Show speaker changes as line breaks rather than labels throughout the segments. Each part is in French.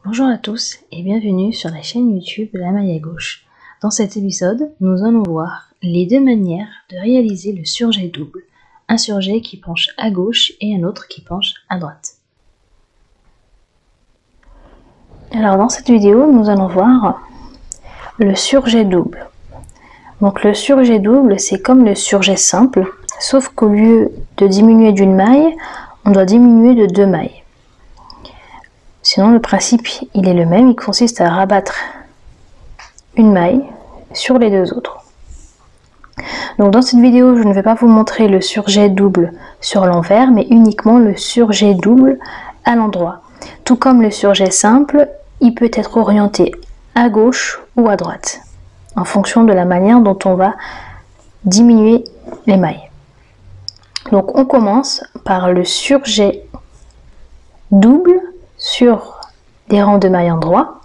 Bonjour à tous et bienvenue sur la chaîne YouTube La Maille à Gauche. Dans cet épisode, nous allons voir les deux manières de réaliser le surjet double. Un surjet qui penche à gauche et un autre qui penche à droite. Alors dans cette vidéo, nous allons voir le surjet double. Donc le surjet double, c'est comme le surjet simple, sauf qu'au lieu de diminuer d'une maille, on doit diminuer de 2 mailles. Sinon le principe il est le même, il consiste à rabattre une maille sur les deux autres. Donc dans cette vidéo je ne vais pas vous montrer le surjet double sur l'envers, mais uniquement le surjet double à l'endroit. Tout comme le surjet simple, il peut être orienté à gauche ou à droite, en fonction de la manière dont on va diminuer les mailles. Donc on commence par le surjet double sur des rangs de mailles endroit.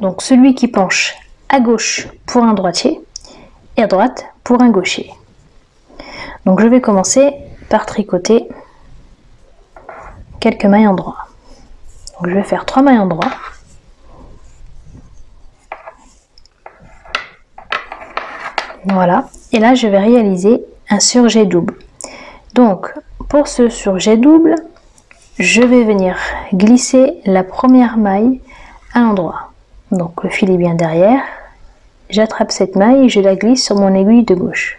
Donc celui qui penche à gauche pour un droitier et à droite pour un gaucher. Donc je vais commencer par tricoter quelques mailles endroit. Donc je vais faire 3 mailles endroit. Voilà, et là je vais réaliser un surjet double. Donc pour ce surjet double, je vais venir glisser la première maille à l'endroit. Donc le fil est bien derrière, j'attrape cette maille et je la glisse sur mon aiguille de gauche.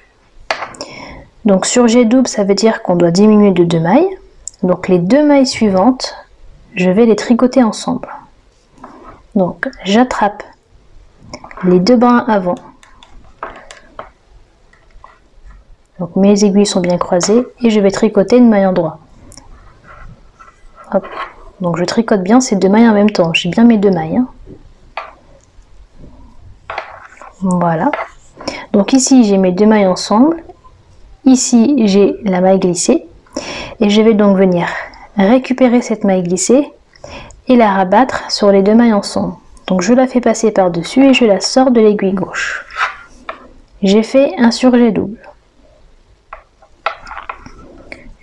Donc surjet double, ça veut dire qu'on doit diminuer de 2 mailles. Donc les 2 mailles suivantes, je vais les tricoter ensemble. Donc j'attrape les 2 brins avant. Donc mes aiguilles sont bien croisées et je vais tricoter une maille endroit. Hop. Donc je tricote bien ces 2 mailles en même temps. J'ai bien mes 2 mailles. Hein. Voilà. Donc ici j'ai mes 2 mailles ensemble. Ici j'ai la maille glissée. Et je vais donc venir récupérer cette maille glissée et la rabattre sur les 2 mailles ensemble. Donc je la fais passer par-dessus et je la sors de l'aiguille gauche. J'ai fait un surjet double.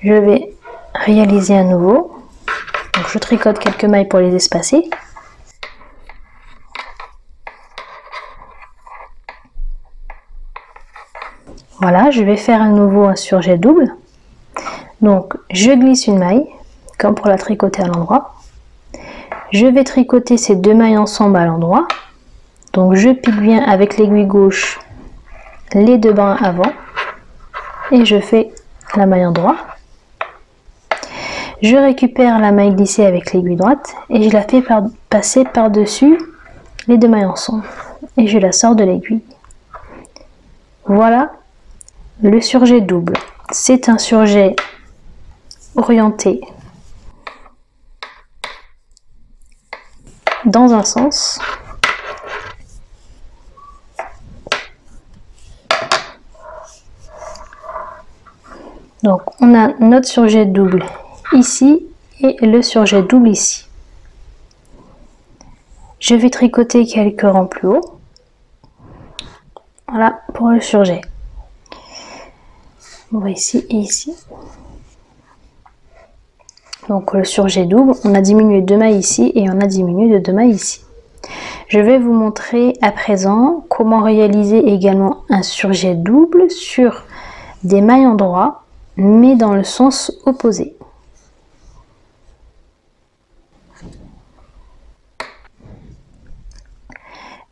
Je vais réaliser à nouveau. Donc je tricote quelques mailles pour les espacer. Voilà, je vais faire à nouveau un surjet double. Donc je glisse une maille, comme pour la tricoter à l'endroit. Je vais tricoter ces 2 mailles ensemble à l'endroit. Donc je pique bien avec l'aiguille gauche les 2 brins avant. Et je fais la maille endroit. Je récupère la maille glissée avec l'aiguille droite et je la fais passer par-dessus les 2 mailles ensemble. Et je la sors de l'aiguille. Voilà le surjet double. C'est un surjet orienté dans un sens. Donc on a notre surjet double ici et le surjet double ici. Je vais tricoter quelques rangs plus haut. Voilà pour le surjet. On va ici et ici. Donc le surjet double, on a diminué 2 mailles ici et on a diminué de 2 mailles ici. Je vais vous montrer à présent comment réaliser également un surjet double sur des mailles endroit, mais dans le sens opposé.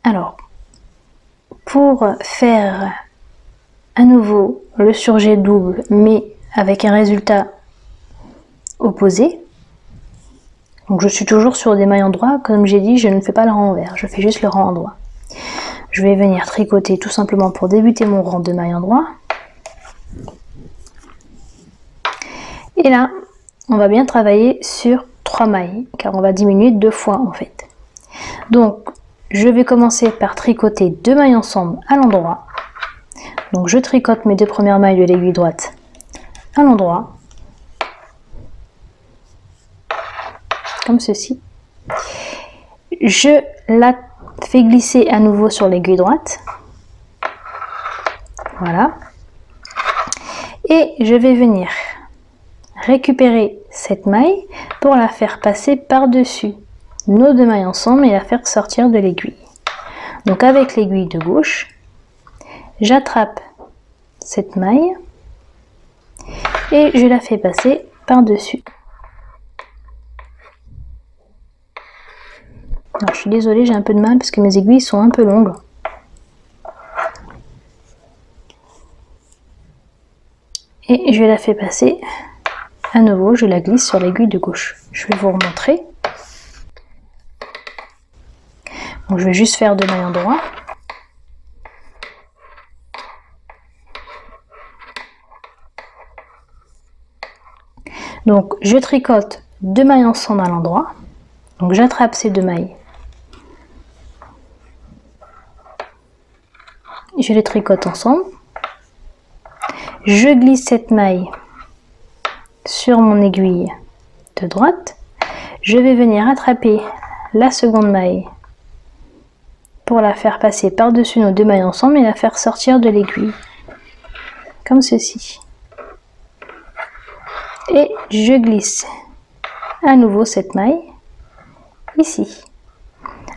Alors, pour faire à nouveau le surjet double, mais avec un résultat opposé, donc je suis toujours sur des mailles endroit, comme j'ai dit, je ne fais pas le rang envers, je fais juste le rang endroit. Je vais venir tricoter tout simplement pour débuter mon rang de mailles endroit. Et là, on va bien travailler sur 3 mailles, car on va diminuer 2 fois en fait. Donc, je vais commencer par tricoter 2 mailles ensemble à l'endroit. Donc, je tricote mes 2 premières mailles de l'aiguille droite à l'endroit, comme ceci. Je la fais glisser à nouveau sur l'aiguille droite. Voilà. Et je vais venir récupérer cette maille pour la faire passer par-dessus nos 2 mailles ensemble et la faire sortir de l'aiguille. Donc avec l'aiguille de gauche, j'attrape cette maille et je la fais passer par-dessus. Je suis désolée, j'ai un peu de mal parce que mes aiguilles sont un peu longues. Et je la fais passer à nouveau, je la glisse sur l'aiguille de gauche. Je vais vous remontrer. Donc je vais juste faire 2 mailles endroits. Donc je tricote 2 mailles ensemble à l'endroit. Donc j'attrape ces 2 mailles. Je les tricote ensemble. Je glisse cette maille sur mon aiguille de droite. Je vais venir attraper la seconde maille pour la faire passer par-dessus nos 2 mailles ensemble et la faire sortir de l'aiguille. Comme ceci. Et je glisse à nouveau cette maille ici.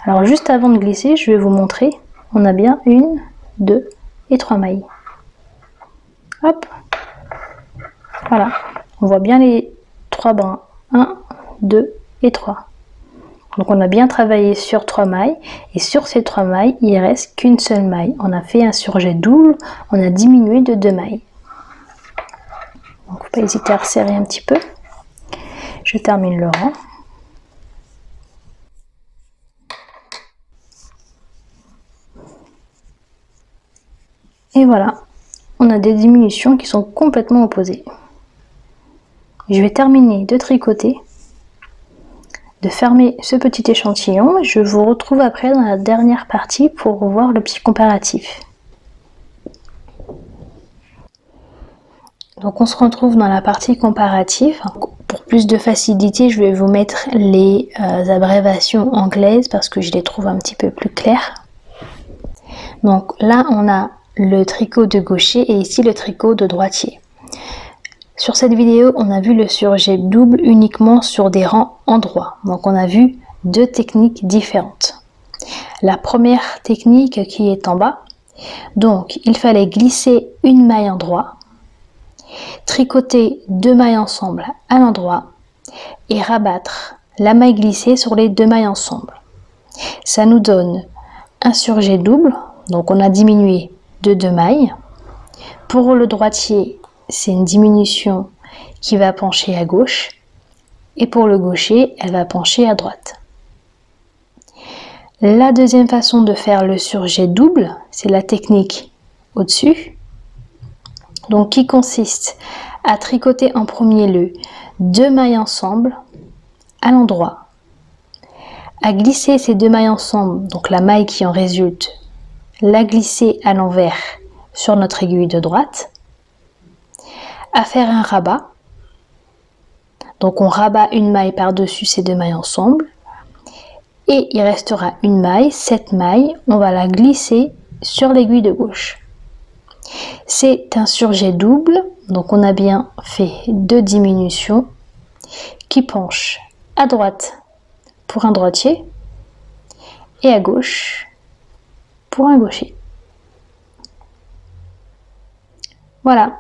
Alors juste avant de glisser, je vais vous montrer. On a bien 1, 2 et 3 mailles. Hop, voilà, on voit bien les 3 brins, 1, 2 et 3. Donc on a bien travaillé sur 3 mailles, et sur ces 3 mailles, il ne reste qu'une seule maille. On a fait un surjet double, on a diminué de 2 mailles. Donc faut pas hésiter à resserrer un petit peu. Je termine le rang. Et voilà. On a des diminutions qui sont complètement opposées. Je vais terminer de tricoter, de fermer ce petit échantillon. Je vous retrouve après dans la dernière partie pour voir le petit comparatif. Donc on se retrouve dans la partie comparative. Pour plus de facilité, je vais vous mettre les abréviations anglaises parce que je les trouve un petit peu plus claires. Donc là on a le tricot de gaucher et ici le tricot de droitier. Sur cette vidéo, on a vu le surjet double uniquement sur des rangs endroits. Donc on a vu 2 techniques différentes. La première technique qui est en bas, donc il fallait glisser une maille endroit, tricoter 2 mailles ensemble à l'endroit et rabattre la maille glissée sur les 2 mailles ensemble. Ça nous donne un surjet double, donc on a diminué de 2 mailles. Pour le droitier, c'est une diminution qui va pencher à gauche et pour le gaucher, elle va pencher à droite. La deuxième façon de faire le surjet double, c'est la technique au-dessus, donc qui consiste à tricoter en premier lieu 2 mailles ensemble à l'endroit, à glisser ces 2 mailles ensemble, donc la maille qui en résulte, la glisser à l'envers sur notre aiguille de droite, à faire un rabat. Donc on rabat une maille par-dessus ces 2 mailles ensemble et il restera une maille, cette maille, on va la glisser sur l'aiguille de gauche. C'est un surjet double, donc on a bien fait 2 diminutions qui penchent à droite pour un droitier et à gauche pour un gaucher. Voilà,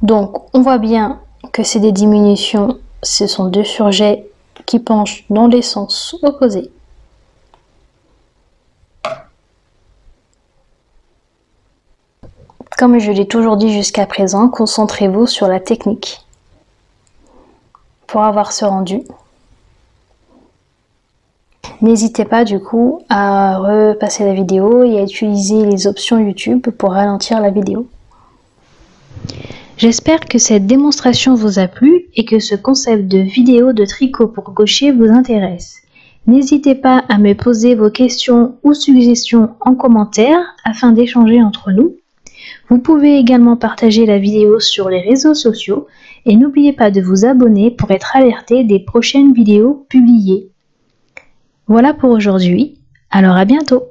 donc on voit bien que c'est des diminutions, ce sont 2 surjets qui penchent dans les sens opposés. Comme je l'ai toujours dit jusqu'à présent, concentrez-vous sur la technique pour avoir ce rendu. N'hésitez pas du coup à repasser la vidéo et à utiliser les options YouTube pour ralentir la vidéo. J'espère que cette démonstration vous a plu et que ce concept de vidéo de tricot pour gaucher vous intéresse. N'hésitez pas à me poser vos questions ou suggestions en commentaire afin d'échanger entre nous. Vous pouvez également partager la vidéo sur les réseaux sociaux et n'oubliez pas de vous abonner pour être alerté des prochaines vidéos publiées. Voilà pour aujourd'hui, alors à bientôt!